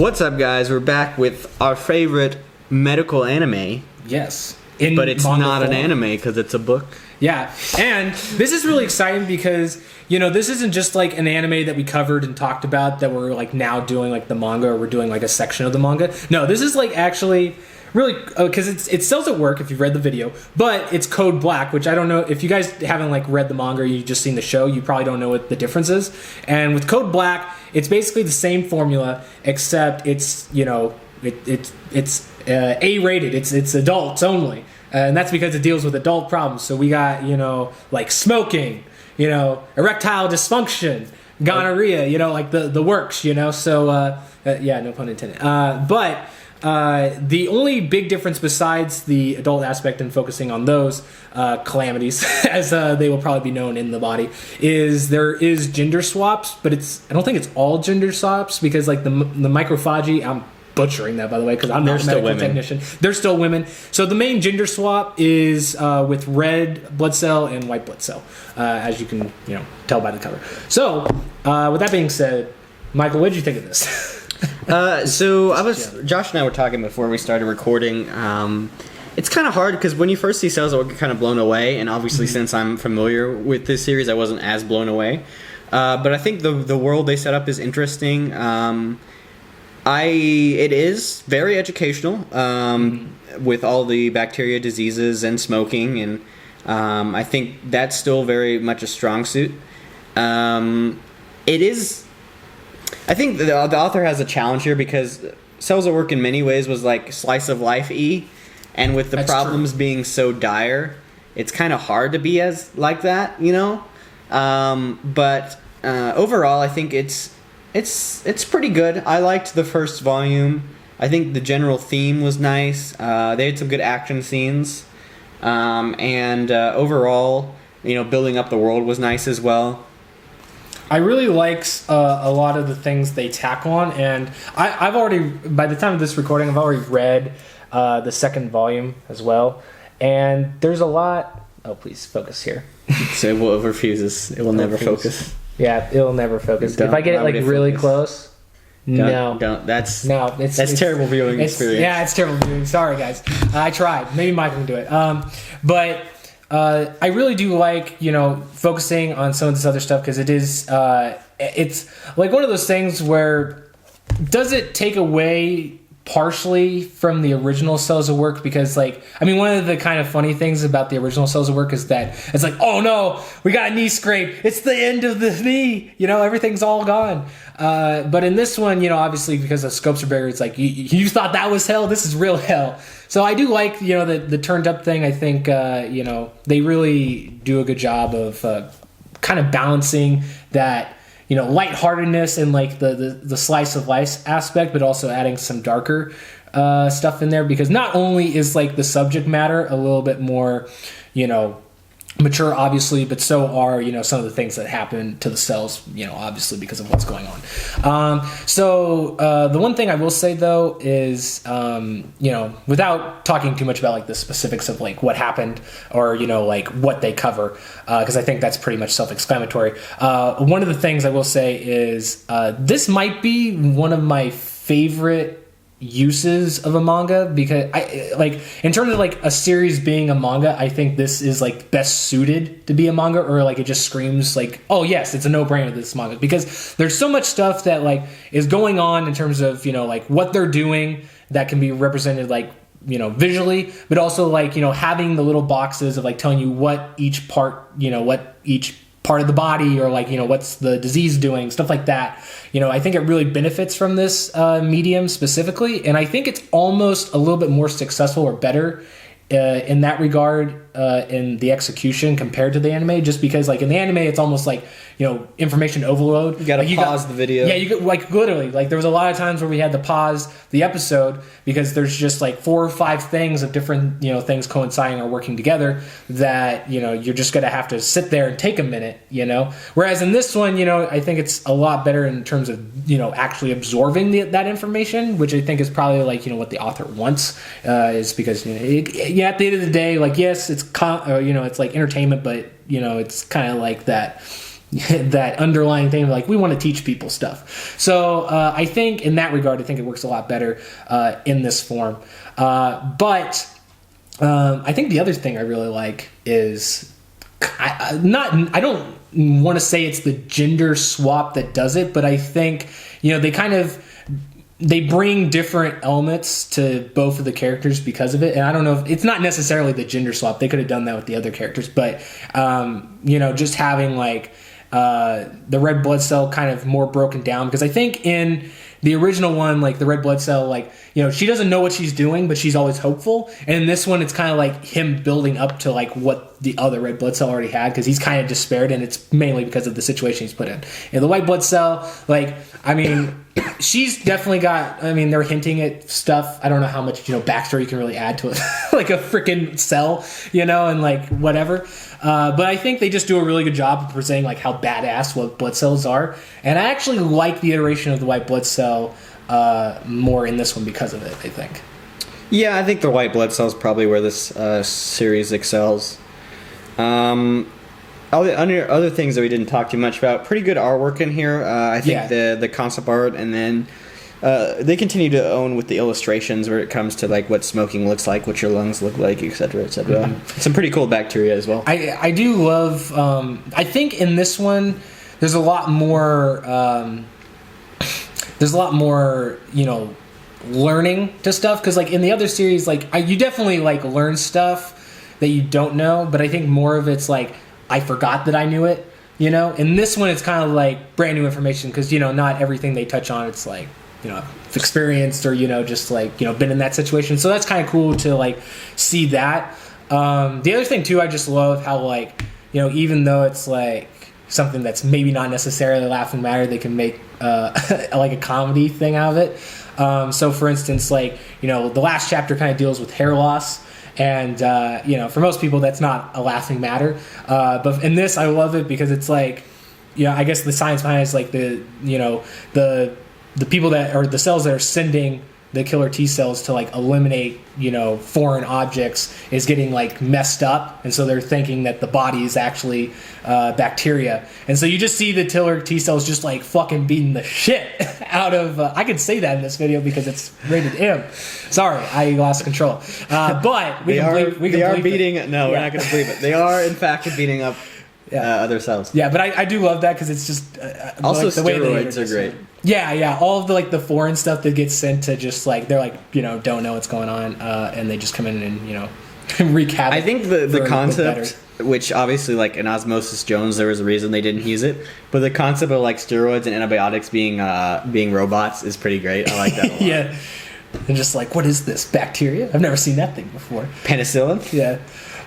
What's up, guys? We're back with our favorite medical anime. Yes. But it's not an anime because it's a book. Yeah. And this is really exciting because, this isn't just like an anime that we covered and talked about that we're like now doing like the manga, or we're doing like a section of the manga. No, this is like actually really, because it sells at work if you've read the video, but it's Code Black, which I don't know if you guys haven't like read the manga or you just seen the show, you probably don't know what the difference is. And with Code Black, it's basically the same formula, except it's it's A-rated. It's adults only, and that's because it deals with adult problems. So we got like smoking, erectile dysfunction, gonorrhea, like the works, So yeah, no pun intended. But the only big difference besides the adult aspect and focusing on those calamities, as they will probably be known in the body, is there is gender swaps, but I don't think it's all gender swaps, because like the microphagy, I'm butchering that by the way because I'm not a medical technician. They're still women. So the main gender swap is with red blood cell and white blood cell, as you can tell by the cover. So with that being said, Michael, what did you think of this? Josh and I were talking before we started recording. It's kind of hard because when you first see Cells, I get kind of blown away, and obviously since I'm familiar with this series, I wasn't as blown away. But I think the world they set up is interesting. It is very educational with all the bacteria, diseases, and smoking, and I think that's still very much a strong suit. It is. I think the author has a challenge here because Cells at Work in many ways was like slice of life-y, and with the problems being so dire, it's kind of hard to be as like that, But overall, I think it's pretty good. I liked the first volume. I think the general theme was nice. They had some good action scenes, and overall, building up the world was nice as well. I really like a lot of the things they tack on, and I've already, by the time of this recording, I've already read the second volume as well, and there's a lot. Oh, please focus here. So it refuses. It will never focus. Yeah, it'll never focus. If I get it like really close, don't. That's terrible viewing experience. Yeah, it's terrible viewing. Sorry, guys. I tried. Maybe Mike can do it. But I really do like focusing on some of this other stuff because it's like one of those things where does it take away partially from the original Cells at Work, because one of the kind of funny things about the original Cells at Work is that it's like, oh no, we got a knee scrape, it's the end of the knee, everything's all gone. But in this one, obviously because the scopes are bigger, it's like you thought that was hell, this is real hell. So I do like the turned up thing. I think they really do a good job of kind of balancing that lightheartedness and like the slice of life aspect, but also adding some darker stuff in there, because not only is like the subject matter a little bit more mature, obviously, but so are some of the things that happen to the cells, obviously because of what's going on. So the one thing I will say though is without talking too much about like the specifics of like what happened or like what they cover, because I think that's pretty much self-explanatory. One of the things I will say is this might be one of my favorite uses of a manga, because I like, in terms of like a series being a manga, I think this is like best suited to be a manga, or like it just screams like, oh yes, it's a no-brainer, this manga, because there's so much stuff that like is going on in terms of like what they're doing that can be represented like visually, but also like having the little boxes of like telling you what each part of the body, or like what's the disease doing, stuff like that. I think it really benefits from this medium specifically, and I think it's almost a little bit more successful or better in that regard in the execution compared to the anime, just because like in the anime it's almost like information overload. You gotta pause the video. Yeah, you could, like literally, like there was a lot of times where we had to pause the episode because there's just like 4 or 5 things of different things coinciding or working together that you're just gonna have to sit there and take a minute. Whereas in this one, I think it's a lot better in terms of actually absorbing that information, which I think is probably like what the author wants, is because at the end of the day, like yes, it's it's like entertainment, but it's kind of like that that underlying thing of like, we want to teach people stuff. So I think in that regard, I think it works a lot better in this form. But I think the other thing I really like is I don't want to say it's the gender swap that does it, but I think, they bring different elements to both of the characters because of it. And I don't know if it's not necessarily the gender swap. They could have done that with the other characters, but just having like the red blood cell kind of more broken down, because I think in the original one, like the red blood cell, like, she doesn't know what she's doing, but she's always hopeful. And in this one, it's kind of like him building up to like what the other red blood cell already had, because he's kind of despaired, and it's mainly because of the situation he's put in. And the white blood cell, like, I mean, she's definitely got, they're hinting at stuff. I don't know how much, backstory you can really add to it. Like a freaking cell, and like whatever. But I think they just do a really good job of presenting like how badass white blood cells are. And I actually like the iteration of the white blood cell more in this one because of it, I think. Yeah, I think the white blood cell is probably where this series excels. All the other things that we didn't talk too much about, pretty good artwork in here. I think the concept art, and then they continue to own with the illustrations where it comes to like what smoking looks like, what your lungs look like, etc., etc. Mm-hmm. Some pretty cool bacteria as well. I do love. I think in this one, there's a lot more. There's a lot more, learning to stuff, because like in the other series, like you definitely like learn stuff that you don't know, but I think more of it's like I forgot that I knew it. In this one, it's kind of like brand new information, because not everything they touch on, it's like experienced or just like been in that situation. So that's kind of cool to like see that. The other thing too, I just love how like even though it's like something that's maybe not necessarily a laughing matter, they can make like a comedy thing out of it. So for instance, like the last chapter kind of deals with hair loss, and for most people that's not a laughing matter, but in this I love it because it's like I guess the science behind it is like the people that are the cells that are sending the killer T cells to like eliminate foreign objects is getting like messed up, and so they're thinking that the body is actually bacteria, and so you just see the killer T cells just like fucking beating the shit out of I could say that in this video because it's rated M. Sorry, I lost control, but we are beating it. No, we're not going to believe it. They are in fact beating up other cells. Yeah, but I do love that because it's just also like, the steroids way are great. Yeah, all of the like the foreign stuff that gets sent to just like they're like don't know what's going on, and they just come in and wreak havoc. I think the concept, which obviously like in Osmosis Jones there was a reason they didn't use it, but the concept of like steroids and antibiotics being robots is pretty great. I like that a lot. Yeah, and just like, what is this bacteria? I've never seen that thing before. Penicillin. Yeah.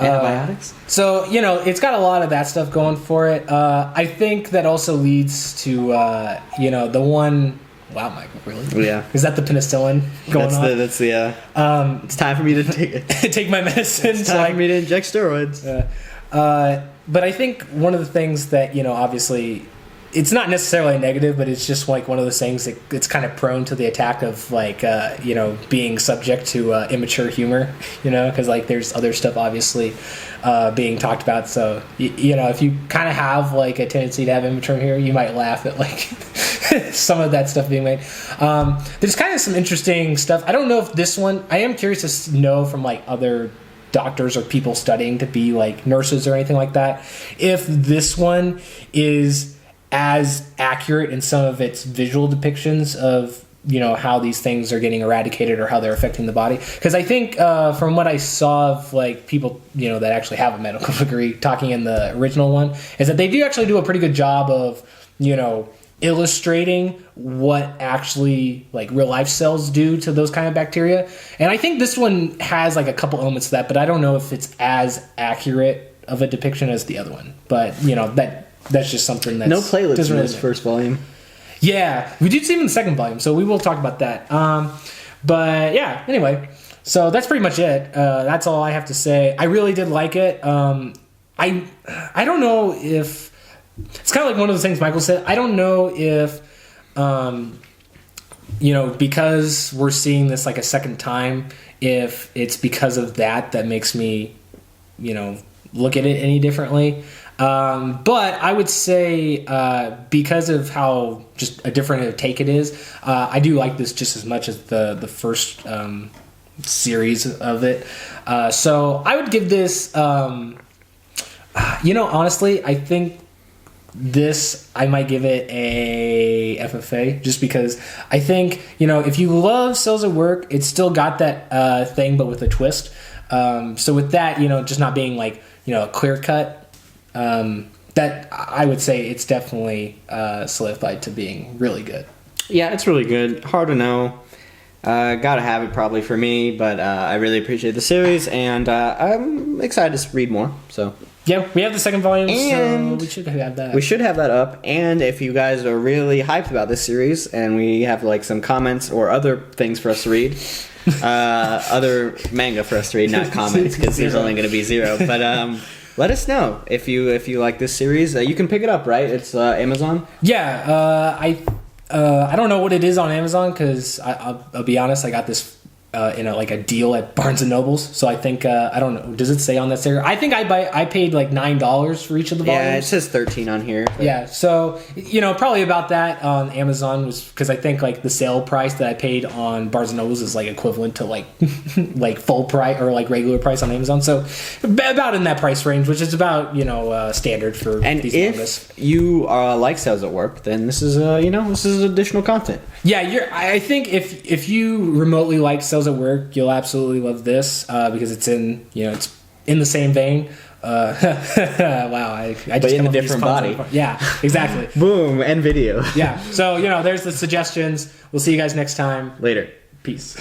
Antibiotics. So it's got a lot of that stuff going for it. I think that also leads to the one. Wow, Michael, really? Yeah. Is that the penicillin going on? That's the. It's time for me to take my medicine. It's time for me to inject steroids. But I think one of the things that obviously. It's not necessarily a negative, but it's just like one of those things that it's kind of prone to the attack of like being subject to immature humor, because like there's other stuff obviously being talked about. So if you kind of have like a tendency to have immature humor, you might laugh at like some of that stuff being made. There's kind of some interesting stuff. I don't know if this one. I am curious to know from like other doctors or people studying to be like nurses or anything like that, if this one is as accurate in some of its visual depictions of how these things are getting eradicated or how they're affecting the body. Because I think from what I saw of like people that actually have a medical degree talking in the original one, is that they do actually do a pretty good job of illustrating what actually like real life cells do to those kind of bacteria. And I think this one has like a couple elements to that, but I don't know if it's as accurate of a depiction as the other one. But that's just something that's... No platelets in this first volume. Yeah, we did see him in the second volume, so we will talk about that. But yeah, anyway, so that's pretty much it. That's all I have to say. I really did like it. I don't know if... It's kind of like one of the things Michael said. I don't know if, because we're seeing this like a second time, if it's because of that makes me, look at it any differently. But I would say because of how just a different take it is, I do like this just as much as the first series of it. So I would give this, honestly, I think this, I might give it a FFA just because I think, if you love Cells at Work, it's still got that thing, but with a twist. So with that, just not being like, a clear cut, that I would say it's definitely solidified to being really good. Yeah, it's really good. Hard to know. Gotta have it probably for me, but I really appreciate the series, and I'm excited to read more. So yeah, we have the second volume, and so we should have that. We should have that up, and if you guys are really hyped about this series, and we have like some comments or other things for us to read, other manga for us to read, not comments, because there's only going to be 0. But let us know if you like this series. You can pick it up, right? It's Amazon. Yeah, I don't know what it is on Amazon because I'll be honest, I got this in a deal at Barnes and Nobles. So I think I don't know. Does it say on that sticker? I think I paid like $9 for each of the volumes. Yeah, it says 13 on here. But. Yeah, so probably about that on Amazon was because I think like the sale price that I paid on Barnes and Nobles is like equivalent to like like full price or like regular price on Amazon. So about in that price range, which is about standard for and these mangas. mangas. You like Cells at Work, then this is this is additional content. Yeah, I think if you remotely like Cells at Work, you'll absolutely love this because it's in it's in the same vein. Wow, I just but in a different body. Yeah, exactly. Boom, and video. Yeah, so there's the suggestions. We'll see you guys next time. Later. Peace.